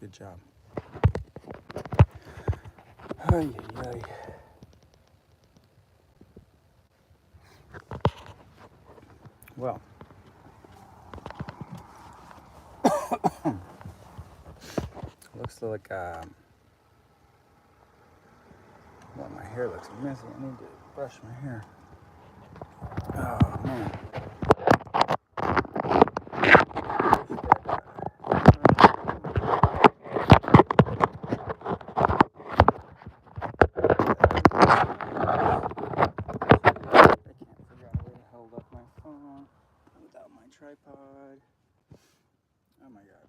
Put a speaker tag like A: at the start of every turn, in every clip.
A: Good job. Ay, ay, ay. Well, looks like well, my hair looks messy. I need to brush my hair. Oh man. I can't figure out a way to hold up my phone without my tripod. Oh my god.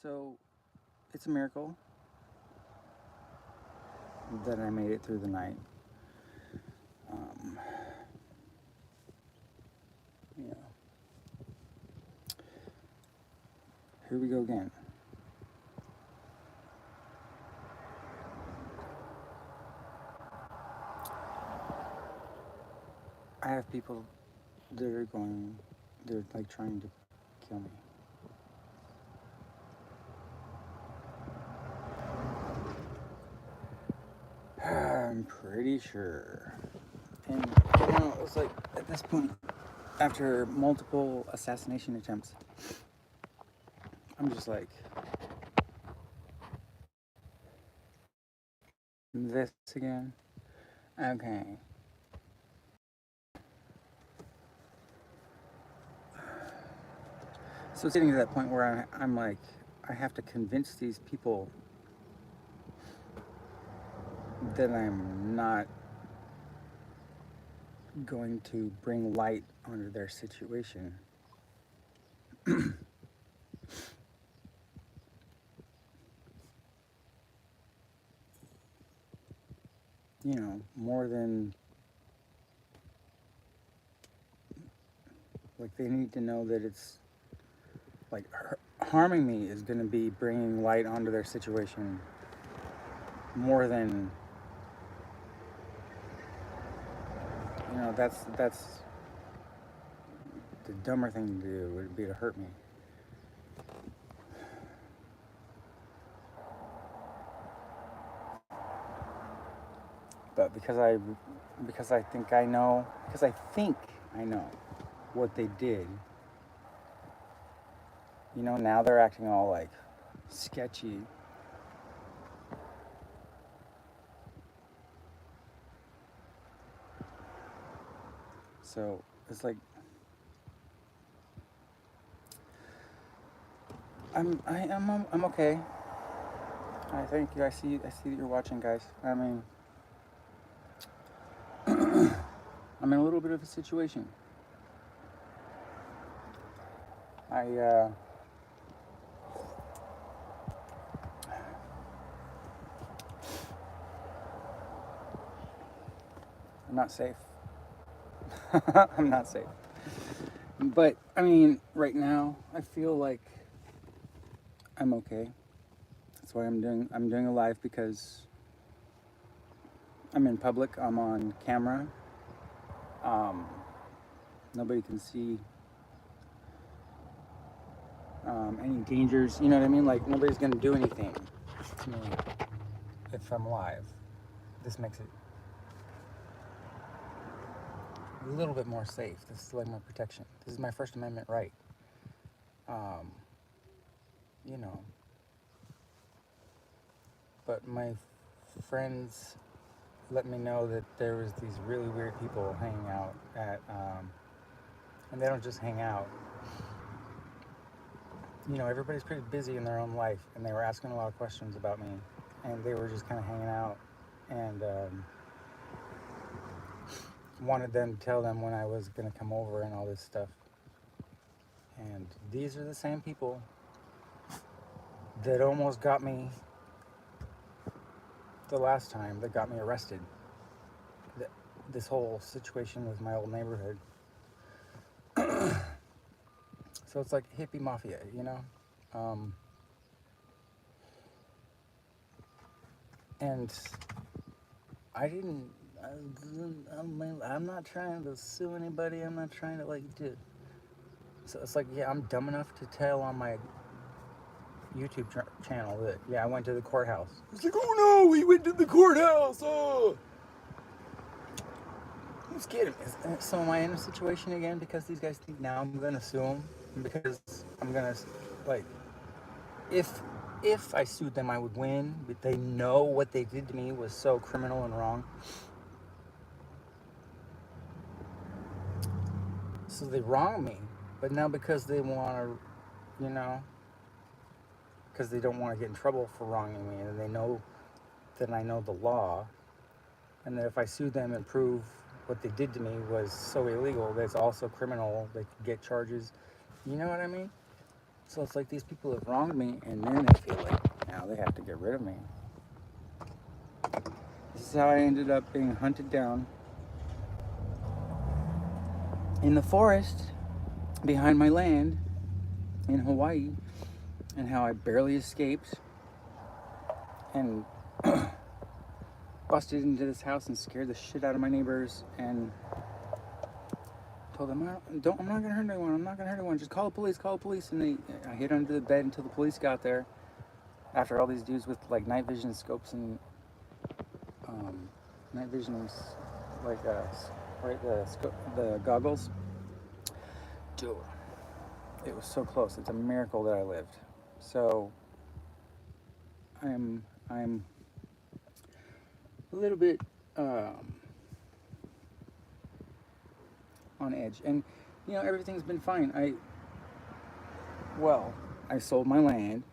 A: So it's a miracle that I made it through the night. Um, yeah. Here we go again. I have people that are going, they're like trying to kill me. I'm pretty sure. And it's like at this point, after multiple assassination attempts, I'm just like, this again? Okay. So it's getting to that point where I'm like, I have to convince these people that I'm not going to bring light onto their situation. More than like they need to know that it's like harming me is going to be bringing light onto their situation more than that's the dumber thing to do would be to hurt me. But because I think I know what they did. Now they're acting all like sketchy. So it's like I'm okay. I thank you. I see that you're watching, guys. I mean, I'm in a little bit of a situation. I I'm not safe. I'm not safe. But I mean, right now I feel like I'm okay. That's why I'm doing a live because I'm in public. I'm on camera. Um, Nobody can see any dangers. You know what I mean? Like nobody's gonna do anything to me if I'm live. This makes it a little bit more safe. This is like more protection. This is my First Amendment right. Um, you know. But my friends let me know that there was these really weird people hanging out at, and they don't just hang out. Everybody's pretty busy in their own life, and they were asking a lot of questions about me, and they were just kind of hanging out, and wanted them to tell them when I was gonna come over and all this stuff. And these are the same people that almost got me the last time, that got me arrested. This whole situation with my old neighborhood. So it's like hippie mafia, and I didn't. I'm not trying to sue anybody. I'm not trying to So it's like, yeah, I'm dumb enough to tell on my YouTube channel that, yeah, I went to the courthouse. It's like, oh no, we went to the courthouse. Oh. I'm scared. So am I in a situation again because these guys think now I'm gonna sue them because I'm gonna, like, if I sued them I would win, but they know what they did to me was so criminal and wrong. So they wrong me, but now because they want to, because they don't want to get in trouble for wronging me, and they know that I know the law, and that if I sue them and prove what they did to me was so illegal that it's also criminal, they could get charges. You know what I mean? So it's like these people have wronged me, and then they feel like now they have to get rid of me. This is how I ended up being hunted down in the forest behind my land in Hawaii, and how I barely escaped and busted into this house and scared the shit out of my neighbors and told them, I'm not gonna hurt anyone. I'm not gonna hurt anyone. Just call the police. Call the police. And I hid under the bed until the police got there. After all these dudes with like night vision scopes and night vision, like right, the goggles. Dude, it was so close. It's a miracle that I lived. So I'm a little bit on edge, and everything's been fine. I sold my land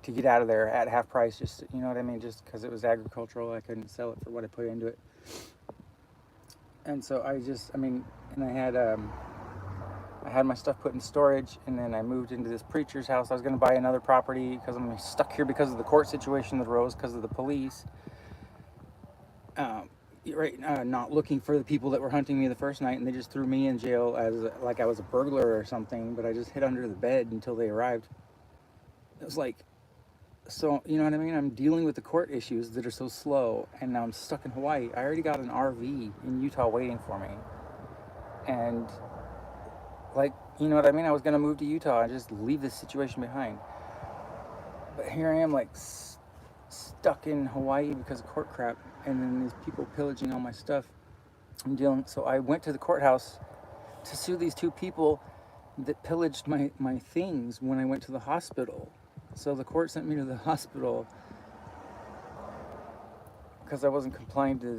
A: to get out of there at half price, just what I mean, just because it was agricultural. I couldn't sell it for what I put into it, and so I had my stuff put in storage, and then I moved into this preacher's house. I was going to buy another property because I'm stuck here because of the court situation that arose because of the police. Not looking for the people that were hunting me the first night, and they just threw me in jail as like I was a burglar or something, but I just hid under the bed until they arrived. It was like, so, you know what I mean? I'm dealing with the court issues that are so slow, and now I'm stuck in Hawaii. I already got an RV in Utah waiting for me. And, like, you know what I mean? I was going to move to Utah and just leave this situation behind. But here I am, like, stuck in Hawaii because of court crap, and then these people pillaging all my stuff. So I went to the courthouse to sue these two people that pillaged my things when I went to the hospital. So the court sent me to the hospital because I wasn't complying to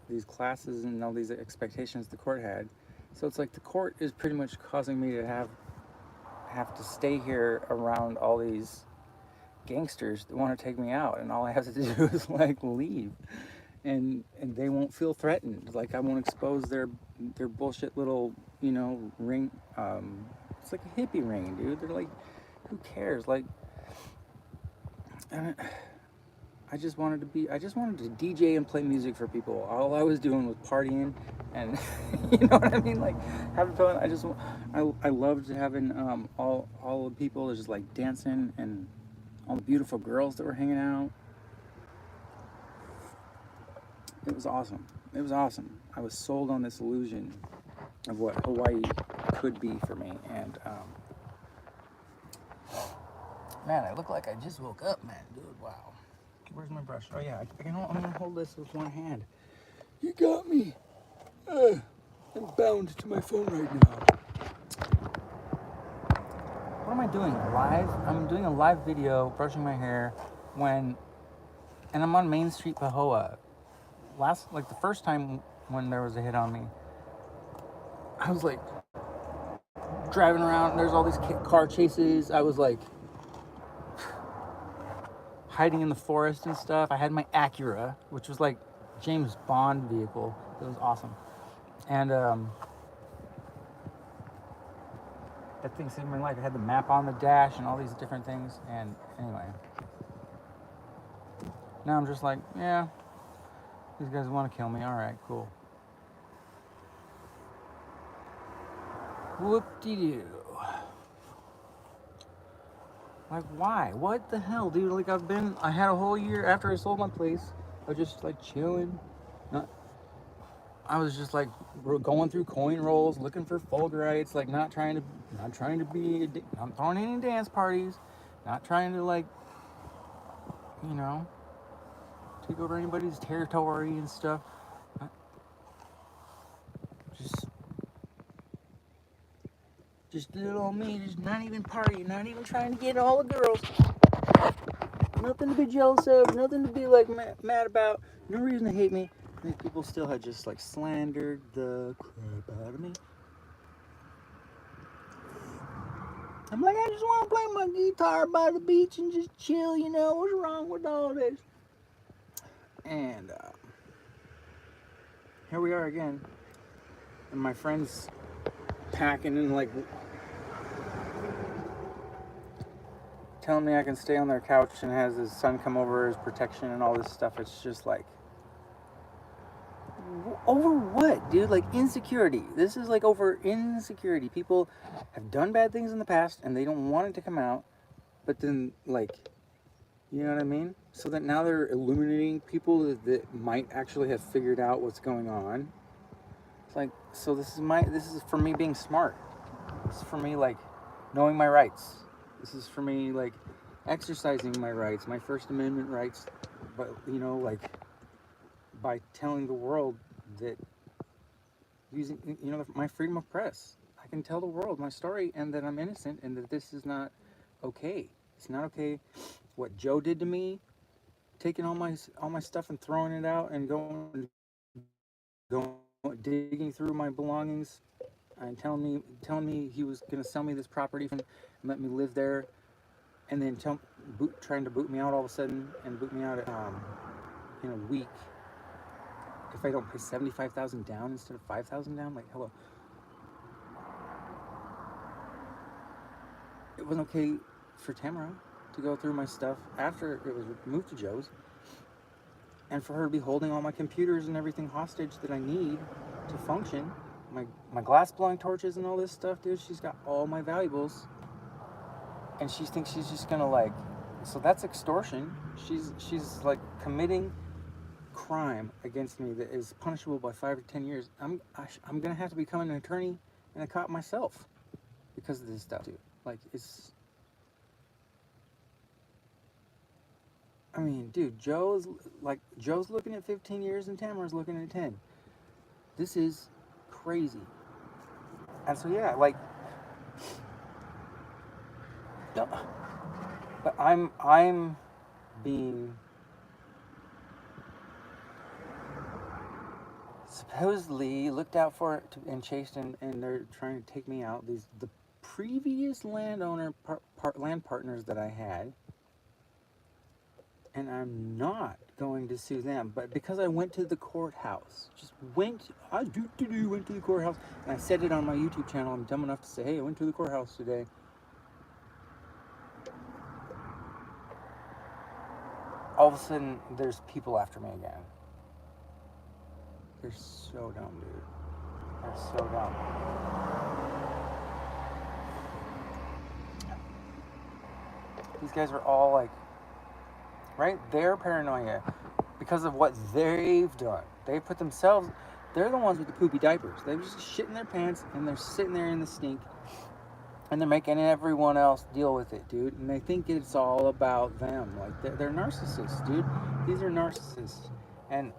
A: these classes and all these expectations the court had. So it's like the court is pretty much causing me to have to stay here around all these gangsters that want to take me out, and all I have to do is like leave, and they won't feel threatened. Like I won't expose their bullshit little ring. It's like a hippie ring, dude. They're like, who cares? Like, I just wanted to DJ and play music for people. All I was doing was partying, and you know what I mean, like having fun. I loved having all the people just like dancing, and all the beautiful girls that were hanging out. It was awesome. It was awesome. I was sold on this illusion of what Hawaii could be for me, and man, I look like I just woke up, man, dude. Wow. Where's my brush? Oh yeah, I'm gonna hold this with one hand. You got me. I'm bound to my phone right now. What am I doing? Live? I'm doing a live video, brushing my hair, and I'm on Main Street, Pahoa. The first time when there was a hit on me, I was like driving around, and there's all these car chases. I was like hiding in the forest and stuff. I had my Acura, which was like James Bond vehicle. It was awesome. And that thing saved my life. It had the map on the dash and all these different things. And anyway, now I'm just like, yeah, these guys want to kill me. All right, cool. Whoop-de-doo. Like, why? What the hell, dude? Like, I had a whole year after I sold my place. I was just like chilling. I was just like going through coin rolls, looking for Fulgurites, like not trying to be, not throwing any dance parties, not trying to like, you know, take over anybody's territory and stuff. Just little old me, just not even partying, not even trying to get all the girls. Nothing to be jealous of, nothing to be like mad about, no reason to hate me. And people still had just like slandered the crap out of me. I'm like, I just want to play my guitar by the beach and just chill, you know, what's wrong with all this? And here we are again. And my friend's packing and like telling me I can stay on their couch and has his son come over as protection and all this stuff. It's just like, over what, dude? Like insecurity. This is like over insecurity. People have done bad things in the past and they don't want it to come out, but then like, you know what I mean? So that now they're illuminating people that might actually have figured out what's going on. It's like, so this is for me being smart. This is for me like knowing my rights. This is for me like exercising my rights, my First Amendment rights, but you know, like by telling the world that using, you know, my freedom of press, I can tell the world my story and that I'm innocent and that this is not okay. It's not okay what Joe did to me, taking all my stuff and throwing it out and going digging through my belongings and telling me he was gonna sell me this property and let me live there, and then trying to boot me out all of a sudden and boot me out in a week if I don't pay $75,000 down instead of $5,000 down. Like, hello. It wasn't okay for Tamara to go through my stuff after it was moved to Joe's, and for her to be holding all my computers and everything hostage that I need to function. My glass blowing torches and all this stuff, dude. She's got all my valuables, and she thinks she's just gonna like. So that's extortion. She's like committing crime against me that is punishable by 5 to 10 years. I'm gonna have to become an attorney and a cop myself because of this stuff, dude. Like it's. I mean, dude, Joe's looking at 15 years and Tamara's looking at 10. This is crazy. And so yeah, like, no, but I'm being supposedly looked out for and chased, and they're trying to take me out. The previous landowner land partners that I had, and I'm not going to sue them, but because I went to the courthouse, went to the courthouse, and I said it on my YouTube channel. I'm dumb enough to say, hey, I went to the courthouse today. All of a sudden, there's people after me again. They're so dumb, dude. They're so dumb. These guys are all like, right? Their paranoia because of what they've done. They put themselves, they're the ones with the poopy diapers. They're just shitting their pants and they're sitting there in the stink and they're making everyone else deal with it, dude. And they think it's all about them. Like they're narcissists, dude. These are narcissists. And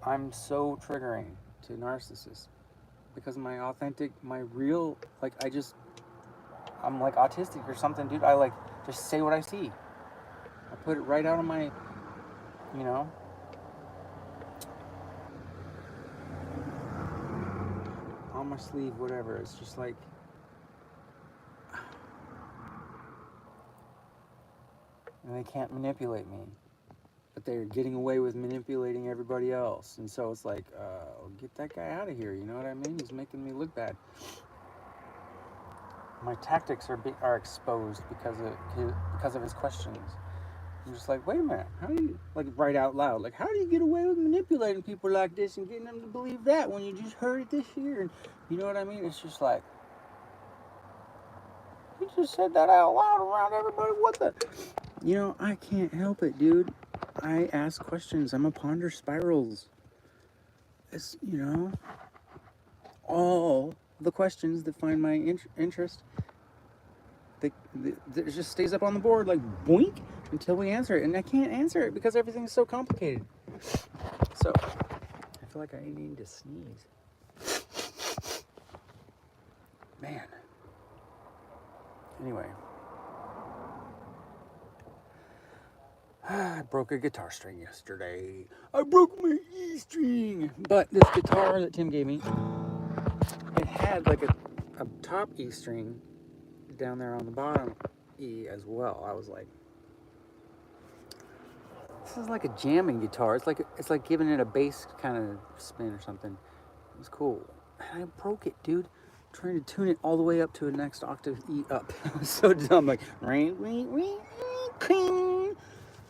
A: I'm so triggering to narcissists because my real, like I'm like autistic or something, dude. I like just say what I see. I put it right out on my, you know, on my sleeve, whatever. It's just like, and they can't manipulate me, but they're getting away with manipulating everybody else. And so it's like, get that guy out of here. You know what I mean? He's making me look bad. My tactics are exposed because of his questions. I'm just like, wait a minute, how do you, like, write out loud, like, how do you get away with manipulating people like this and getting them to believe that when you just heard it this year? And you know what I mean? It's just like, you just said that out loud around everybody. What the? You know, I can't help it, dude. I ask questions. I'm a ponder spirals. it's, all the questions that find my interest, it just stays up on the board like boink until we answer it. And I can't answer it because everything's so complicated. So I feel like I need to sneeze. Man. Anyway. I broke a guitar string yesterday. I broke my E string. But this guitar that Tim gave me, it had like a top E string down there on the bottom E as well. I was like, this is like a jamming guitar. It's like giving it a bass kind of spin or something. It was cool. And I broke it, dude. Trying to tune it all the way up to a next octave E up. I was so dumb. Like,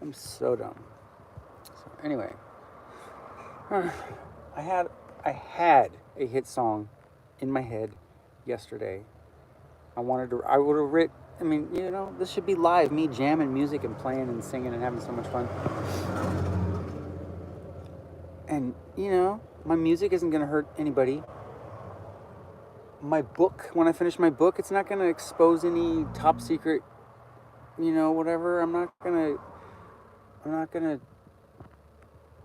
A: I'm so dumb. So anyway, I had a hit song in my head yesterday. I would have written. I mean, this should be live. Me jamming music and playing and singing and having so much fun. And my music isn't gonna hurt anybody. My book, when I finish my book, it's not gonna expose any top secret, whatever. I'm not gonna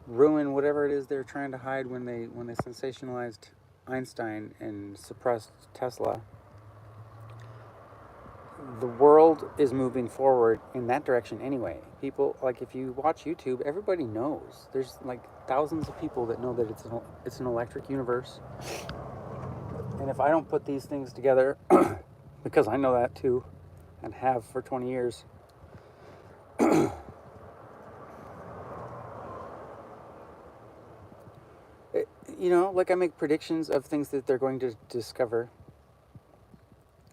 A: ruin whatever it is they're trying to hide when they sensationalized Einstein and suppressed Tesla. The world is moving forward in that direction anyway. People, like, if you watch YouTube, everybody knows. There's like thousands of people that know that it's an electric universe. And if I don't put these things together, because I know that too, and have for 20 years, like I make predictions of things that they're going to discover.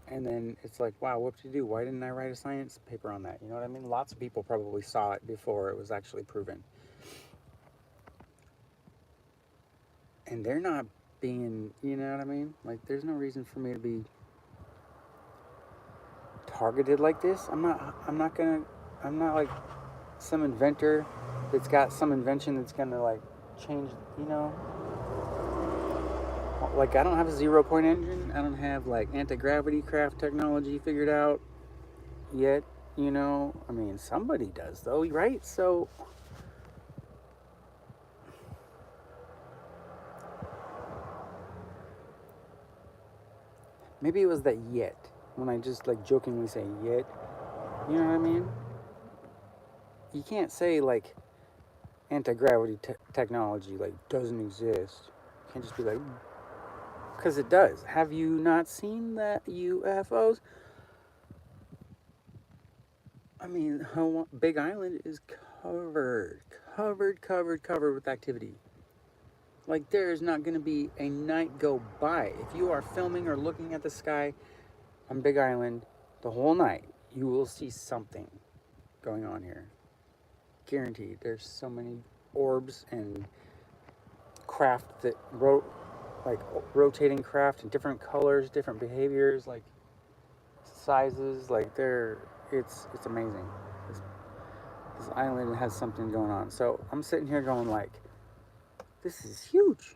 A: And then it's like, wow, what did you do? Why didn't I write a science paper on that? You know what I mean? Lots of people probably saw it before it was actually proven. And they're not being, you know what I mean? Like, there's no reason for me to be targeted like this. I'm not like some inventor that's got some invention that's gonna like change, like, I don't have a 0-point engine. I don't have like anti-gravity craft technology figured out yet. I mean, somebody does though, right? So maybe it was that yet, when I just like jokingly say yet. You know what I mean? You can't say like anti-gravity technology like doesn't exist. You can't just be like, because it does. Have you not seen that UFOs? I mean, Big Island is covered with activity. Like, there is not going to be a night go by. If you are filming or looking at the sky on Big Island the whole night, you will see something going on here. Guaranteed. There's so many orbs and craft that rotating craft in different colors, different behaviors, like sizes. Like, it's amazing. This island has something going on. So I'm sitting here going like, this is huge.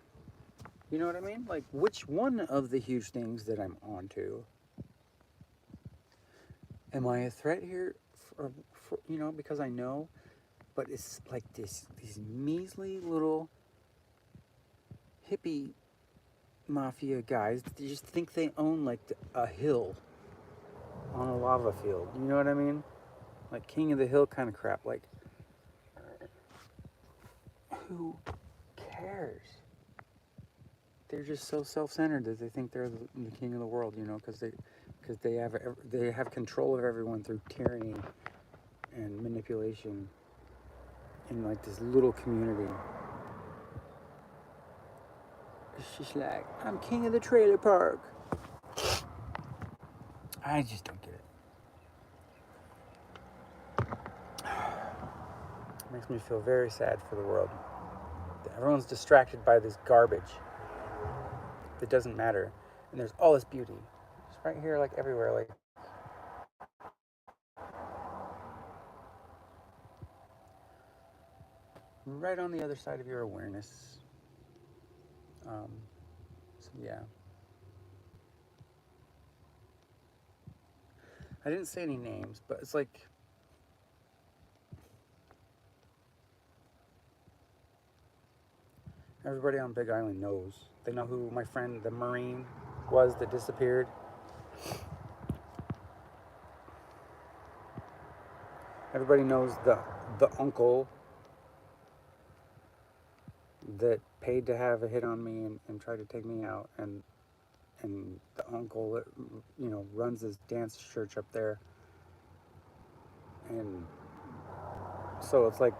A: You know what I mean? Like, which one of the huge things that I'm onto? Am I a threat here? Because I know, but it's like these measly little hippie mafia guys that just think they own like a hill on a lava field. You know what I mean? Like King of the Hill kind of crap. Like, who cares? They're just so self-centered that they think they're the king of the world, because they have control of everyone through tyranny and manipulation in like this little community. It's just like, I'm king of the trailer park. I just don't get it. It makes me feel very sad for the world. Everyone's distracted by this garbage that doesn't matter, and there's all this beauty. It's right here, like everywhere, like right on the other side of your awareness. So yeah, I didn't say any names, but it's like everybody on Big Island knows. They know who my friend, the Marine, was that disappeared. Everybody knows the uncle that paid to have a hit on me and tried to take me out, and the uncle that runs this dance church up there, and so it's like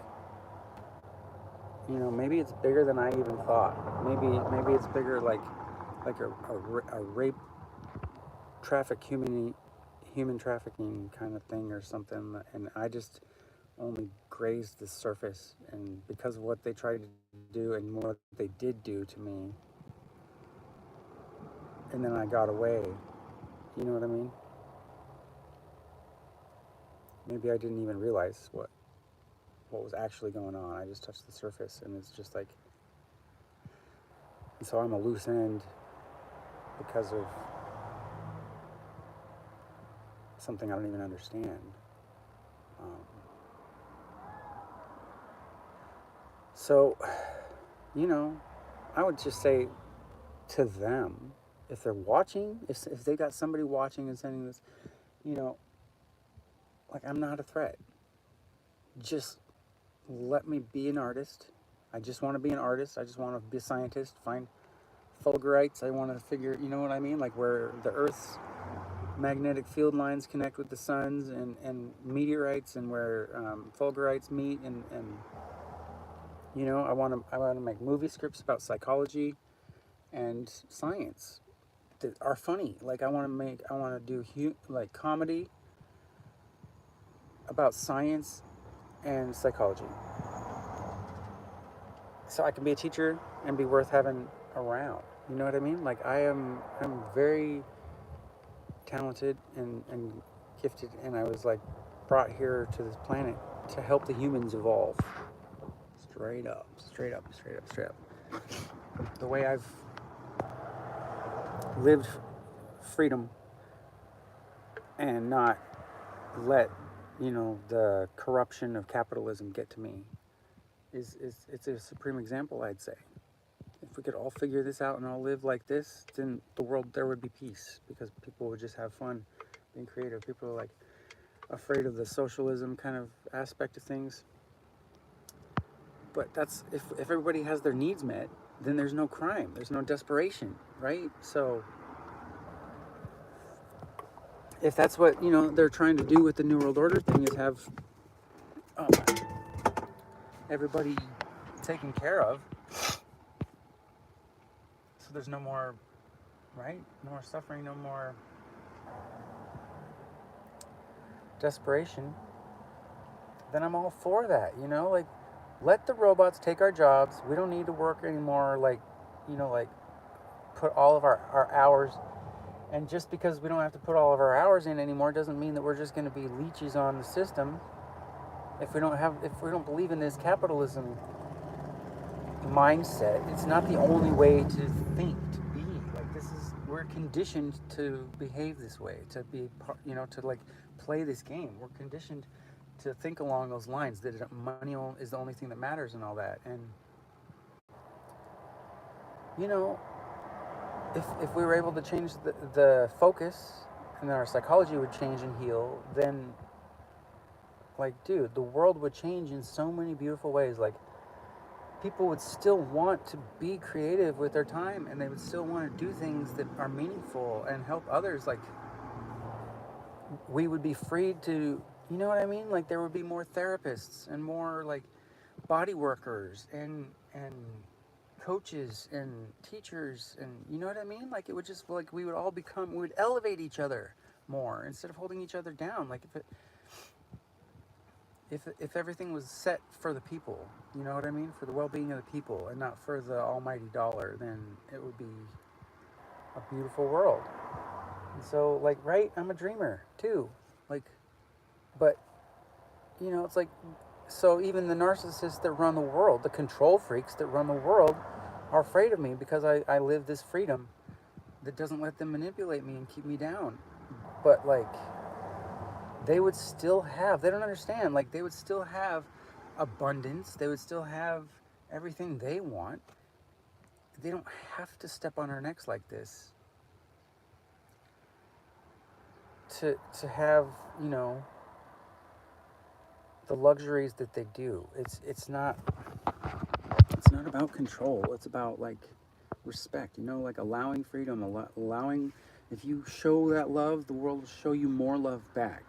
A: maybe it's bigger than I even thought. Maybe it's bigger like a rape, human trafficking kind of thing or something, and I just only grazed the surface, and because of what they tried to do and what they did do to me, and then I got away. You know what I mean? Maybe I didn't even realize what was actually going on. I just touched the surface, and it's just like, and so I'm a loose end because of something I don't even understand. Um, so, I would just say to them, if they're watching, if they got somebody watching and sending this, you know, like, I'm not a threat. Just let me be an artist. I just want to be an artist. I just want to be a scientist, find fulgurites. I want to figure, you know what I mean? Like where the Earth's magnetic field lines connect with the sun's, and meteorites, and where fulgurites meet, and I want to make movie scripts about psychology and science that are funny. Like I want to do like comedy about science and psychology, so I can be a teacher and be worth having around. You know what I mean? Like I'm very talented and gifted, and I was like brought here to this planet to help the humans evolve. Straight up, straight up, straight up, straight up. The way I've lived freedom and not let the corruption of capitalism get to me is it's a supreme example, I'd say. If we could all figure this out and all live like this, then there would be peace, because people would just have fun being creative. People are like afraid of the socialism kind of aspect of things. But that's if everybody has their needs met, then there's no crime, there's no desperation, right? So if that's what they're trying to do with the New World Order thing, is have everybody taken care of, so there's no more, right? No more suffering, no more desperation, then I'm all for that. Like, let the robots take our jobs. We don't need to work anymore. Like put all of our hours. And just because we don't have to put all of our hours in anymore doesn't mean that we're just going to be leeches on the system. If we don't believe in this capitalism mindset, it's not the only way to think, to be. Like, we're conditioned to behave this way, to be, to like play this game. We're conditioned to think along those lines, that money is the only thing that matters and all that. And if we were able to change the focus, and then our psychology would change and heal, then, like, dude, the world would change in so many beautiful ways. Like, people would still want to be creative with their time, and they would still want to do things that are meaningful and help others. Like, we would be freed to, you know what I mean? Like, there would be more therapists and more, like, body workers and coaches and teachers, and you know what I mean? Like, it would just, like, we would elevate each other more instead of holding each other down. Like, if everything was set for the people, you know what I mean? For the well-being of the people and not for the almighty dollar, then it would be a beautiful world. And so, like, right, I'm a dreamer too. Like, but, it's like, so even the narcissists that run the world, the control freaks that run the world, are afraid of me because I live this freedom that doesn't let them manipulate me and keep me down. But like, they would still have, they don't understand, like, they would still have abundance, they would still have everything they want. They don't have to step on our necks like this to have, you know, the luxuries that they do. It's not about control. It's about like respect, you know, like allowing freedom, allowing, if you show that love, the world will show you more love back.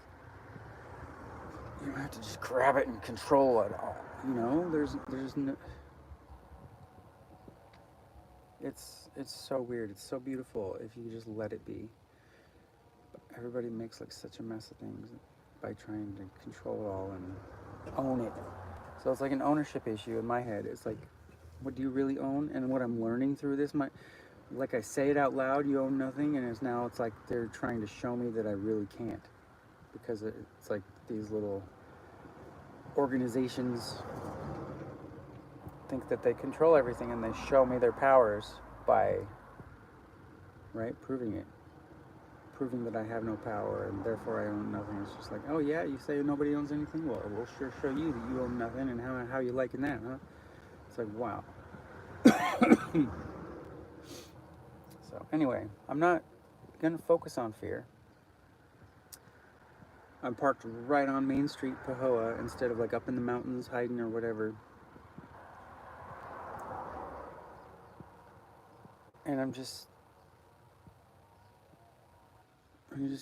A: You don't have to just grab it and control it all. You know, there's no, it's so weird. It's so beautiful if you just let it be. But everybody makes like such a mess of things by trying to control it all and own it. So it's like an ownership issue in my head. It's like, what do you really own? And what I'm learning through this, like I say it out loud, you own nothing, and it's like they're trying to show me that I really can't, because it's like these little organizations think that they control everything, and they show me their powers by, right, proving that I have no power, and therefore I own nothing. It's just like, oh yeah, you say nobody owns anything? Well, we'll sure show you that you own nothing, and how you liking that, huh? It's like, wow. So anyway, I'm not gonna focus on fear. I'm parked right on Main Street, Pahoa, instead of like up in the mountains hiding or whatever. And I'm just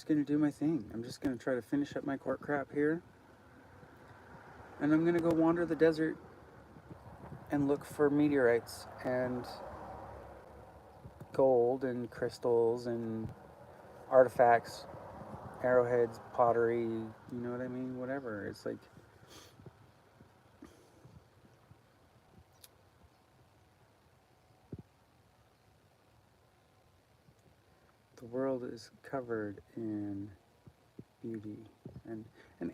A: gonna do my thing. I'm just gonna try to finish up my court crap here. And I'm gonna go wander the desert and look for meteorites and gold and crystals and artifacts, arrowheads, pottery, you know what I mean? Whatever. It's like, the world is covered in beauty and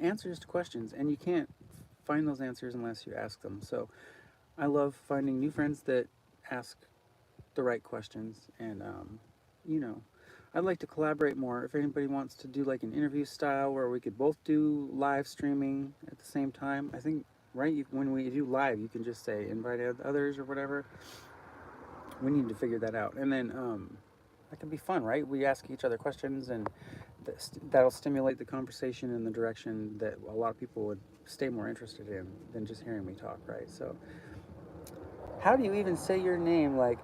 A: answers to questions, and you can't find those answers unless you ask them. So I love finding new friends that ask the right questions, and you know, I'd like to collaborate more. If anybody wants to do like an interview style where we could both do live streaming at the same time, I think, right, when we do live, you can just say invite others or whatever. We need to figure that out, and then that can be fun, right? We ask each other questions, and that'll stimulate the conversation in the direction that a lot of people would stay more interested in than just hearing me talk, right? So, how do you even say your name? Like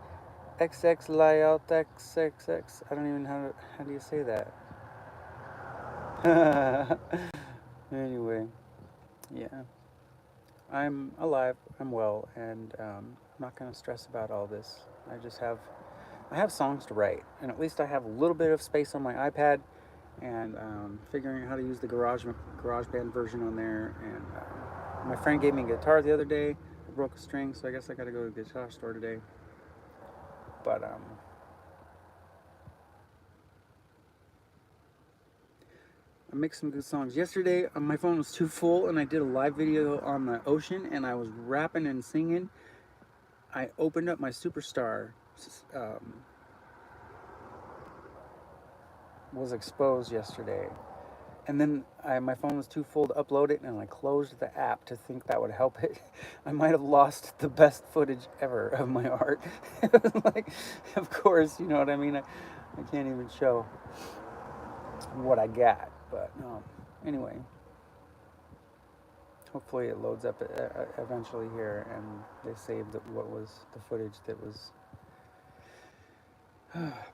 A: XX Layout XXX? I don't even know how do you say that? Anyway, yeah, I'm alive, I'm well, and I'm not gonna stress about all this. I have songs to write, and at least I have a little bit of space on my iPad, and figuring out how to use the GarageBand version on there. And my friend gave me a guitar the other day. I broke a string, so I guess I got to go to the guitar store today. But I mixed some good songs. Yesterday, my phone was too full, and I did a live video on the ocean, and I was rapping and singing. I opened up my Superstar. Was exposed yesterday, and then my phone was too full to upload it, and I closed the app to think that would help it. I might have lost the best footage ever of my art. It was like, of course, you know what I mean? I can't even show what I got, but anyway, hopefully it loads up eventually here, and they saved what was the footage that was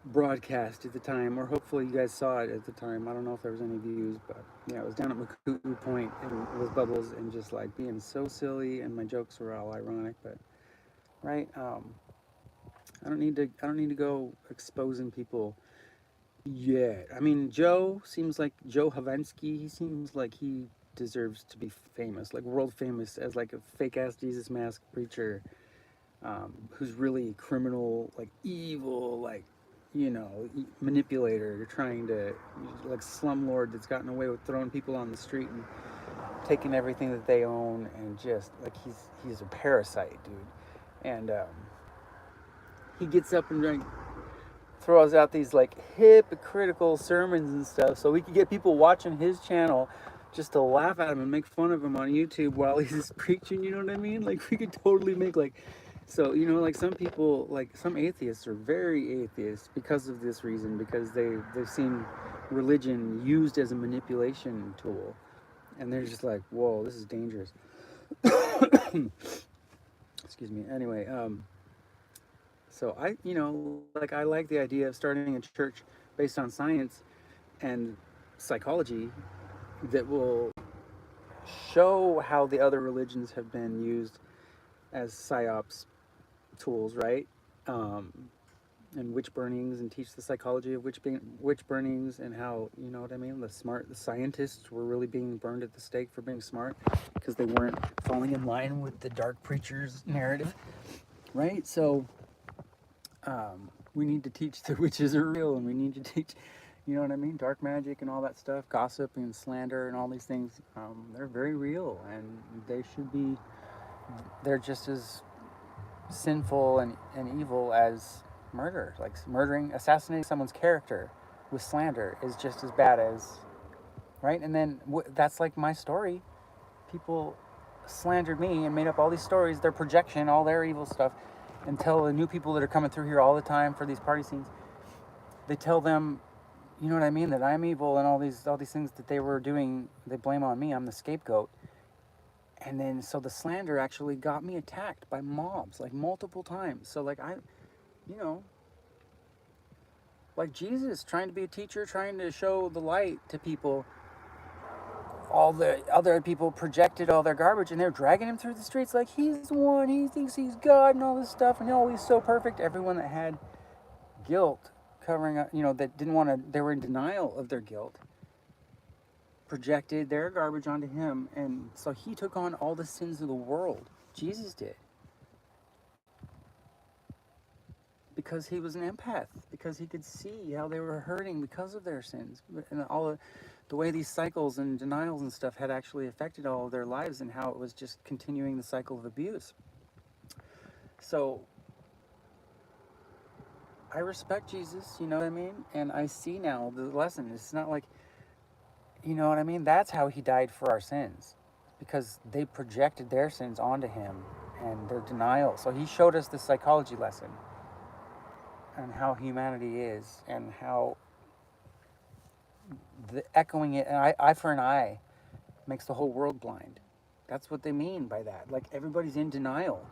A: broadcast at the time, or hopefully you guys saw it at the time. I don't know if there was any views, but yeah, it was down at Makutu Point, and it was Bubbles, and just like being so silly, and my jokes were all ironic, but right, I don't need to go exposing people yet. I mean, Joe Havensky, he seems like he deserves to be famous, like world famous, as like a fake ass Jesus mask preacher, who's really criminal, like evil, like, you know, manipulator. You're trying to, like, slumlord that's gotten away with throwing people on the street and taking everything that they own, and just like he's a parasite, dude. And he gets up and like throws out these like hypocritical sermons and stuff, so we could get people watching his channel just to laugh at him and make fun of him on YouTube while he's preaching. You know what I mean? Like we could totally make like, so you know, like some people, like some atheists are very atheists because of this reason, because they've seen religion used as a manipulation tool, and they're just like, whoa, this is dangerous. Excuse me. Anyway, so I, you know, like I like the idea of starting a church based on science and psychology that will show how the other religions have been used as psyops tools, right? Um, and witch burnings, and teach the psychology of witch burnings, and how, you know what I mean, the scientists were really being burned at the stake for being smart because they weren't falling in line with the dark preacher's narrative, right? So we need to teach the witches are real, and we need to teach, you know what I mean, dark magic and all that stuff, gossip and slander and all these things. They're very real, and they're just as sinful and evil as murder. Like assassinating someone's character with slander is just as bad as, right? And then that's like my story. People slandered me and made up all these stories, their projection, all their evil stuff, and tell the new people that are coming through here all the time for these party scenes, they tell them, you know what I mean, that I'm evil, and all these things that they were doing, they blame on me. I'm the scapegoat. And then so the slander actually got me attacked by mobs like multiple times. So like you know, like Jesus trying to be a teacher, trying to show the light to people, all the other people projected all their garbage, and they're dragging him through the streets like he's the one, he thinks he's God and all this stuff, and he's so perfect. Everyone that had guilt covering up, you know, that didn't want to, they were in denial of their guilt, projected their garbage onto him, and so he took on all the sins of the world. Jesus did. Because he was an empath, because he could see how they were hurting because of their sins, and all the way these cycles and denials and stuff had actually affected all of their lives, and how it was just continuing the cycle of abuse. So I respect Jesus, you know what I mean? And I see now the lesson. It's not like, you know what I mean? That's how he died for our sins, because they projected their sins onto him and their denial. So he showed us the psychology lesson and how humanity is, and how the echoing it, and eye for an eye makes the whole world blind. That's what they mean by that. Like everybody's in denial.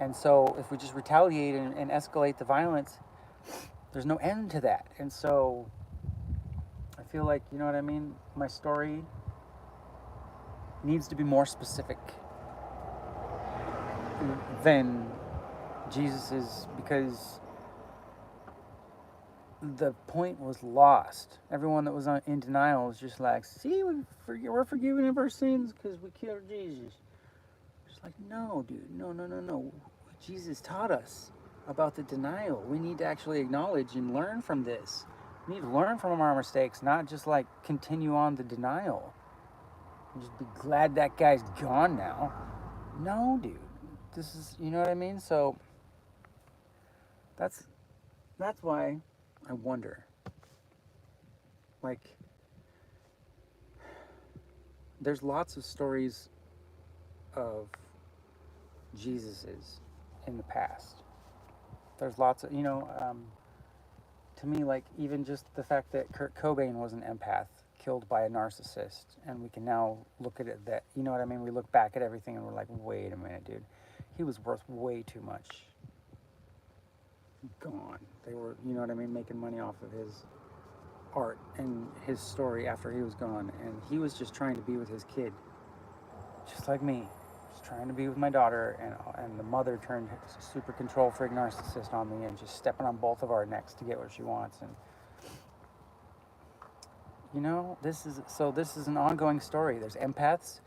A: And so if we just retaliate and escalate the violence, there's no end to that. And so I feel like, you know what I mean? My story needs to be more specific than Jesus's, because the point was lost. Everyone that was in denial was just like, see, we're forgiven of our sins because we killed Jesus. It's like, no, dude, no. Jesus taught us about the denial. We need to actually acknowledge and learn from this. We need to learn from our mistakes, not just like continue on the denial. Just be glad that guy's gone now. No, dude. This is, you know what I mean? So that's why I wonder, like, there's lots of stories of Jesus's in the past. There's lots of, you know, to me, like, even just the fact that Kurt Cobain was an empath, killed by a narcissist, and we can now look at it that, you know what I mean? We look back at everything and we're like, wait a minute, dude. He was worth way too much. Gone. They were, you know what I mean, making money off of his art and his story after he was gone, and he was just trying to be with his kid, just like me, just trying to be with my daughter, and the mother turned super control freak narcissist on me and just stepping on both of our necks to get what she wants. And you know, this is an ongoing story. There's empaths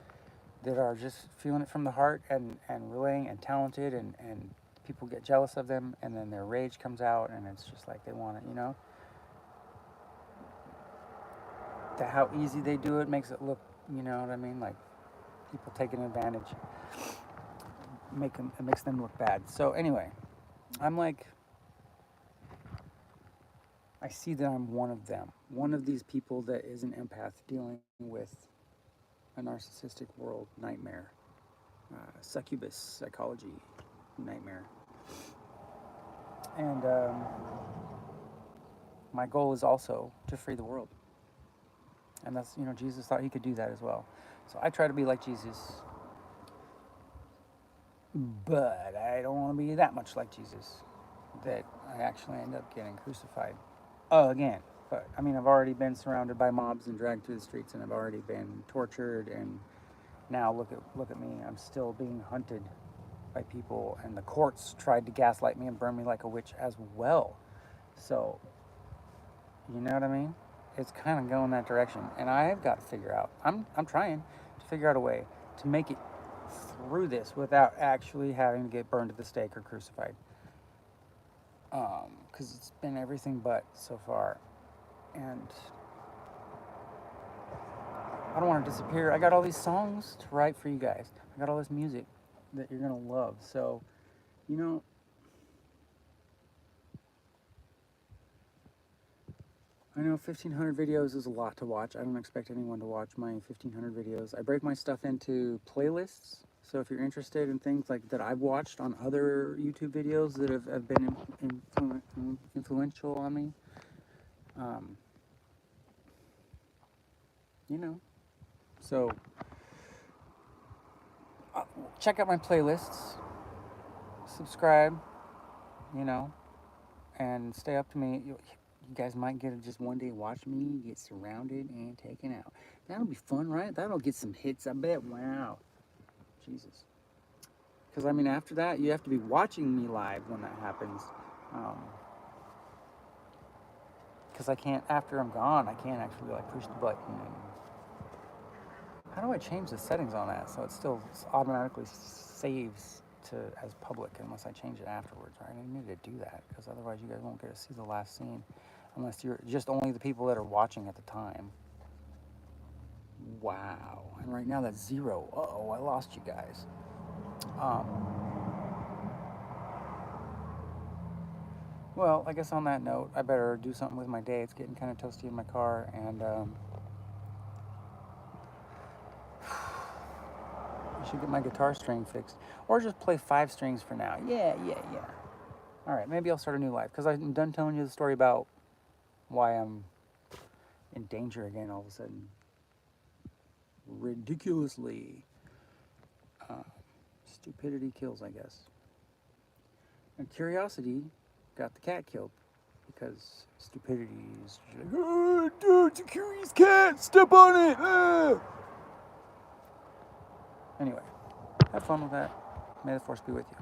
A: that are just feeling it from the heart and willing and talented, and people get jealous of them, and then their rage comes out, and it's just like they want it, you know? That how easy they do it makes it look, you know what I mean? Like people taking advantage. It makes them look bad. So anyway, I'm like, I see that I'm one of them, one of these people that is an empath dealing with a narcissistic world nightmare, succubus psychology nightmare. And my goal is also to free the world. And that's, Jesus thought he could do that as well. So I try to be like Jesus, but I don't want to be that much like Jesus that I actually end up getting crucified again. But I mean, I've already been surrounded by mobs and dragged through the streets, and I've already been tortured, and now look at me. I'm still being hunted by people, and the courts tried to gaslight me and burn me like a witch as well. So, you know what I mean? It's kind of going that direction, and I've got to figure out. I'm trying to figure out a way to make it through this without actually having to get burned at the stake or crucified. Because it's been everything but so far, and I don't want to disappear. I got all these songs to write for you guys. I got all this music that you're gonna love. So, I know 1,500 videos is a lot to watch. I don't expect anyone to watch my 1,500 videos. I break my stuff into playlists. So if you're interested in things like that I've watched on other YouTube videos that have been influential on me, so check out my playlists, subscribe, and stay up to me. You guys might get to just one day watch me get surrounded and taken out. That'll be fun, right? That'll get some hits, I bet. Wow. Jesus. Because, I mean, after that, you have to be watching me live when that happens. Because I can't, after I'm gone, I can't actually, push the button. And how do I change the settings on that so it still automatically saves to as public unless I change it afterwards? Right? I need to do that because otherwise you guys won't get to see the last scene unless you're just only the people that are watching at the time. Wow. And right now that's 0. Uh-oh, I lost you guys. Well, I guess on that note, I better do something with my day. It's getting kind of toasty in my car, and I should get my guitar string fixed. Or just play 5 strings for now. Yeah. All right, maybe I'll start a new life, because I'm done telling you the story about why I'm in danger again all of a sudden. Ridiculously. Stupidity kills, I guess. And curiosity got the cat killed because stupidity is like, oh, dude, it's a curious cat, step on it. Ah. Anyway, have fun with that. May the force be with you.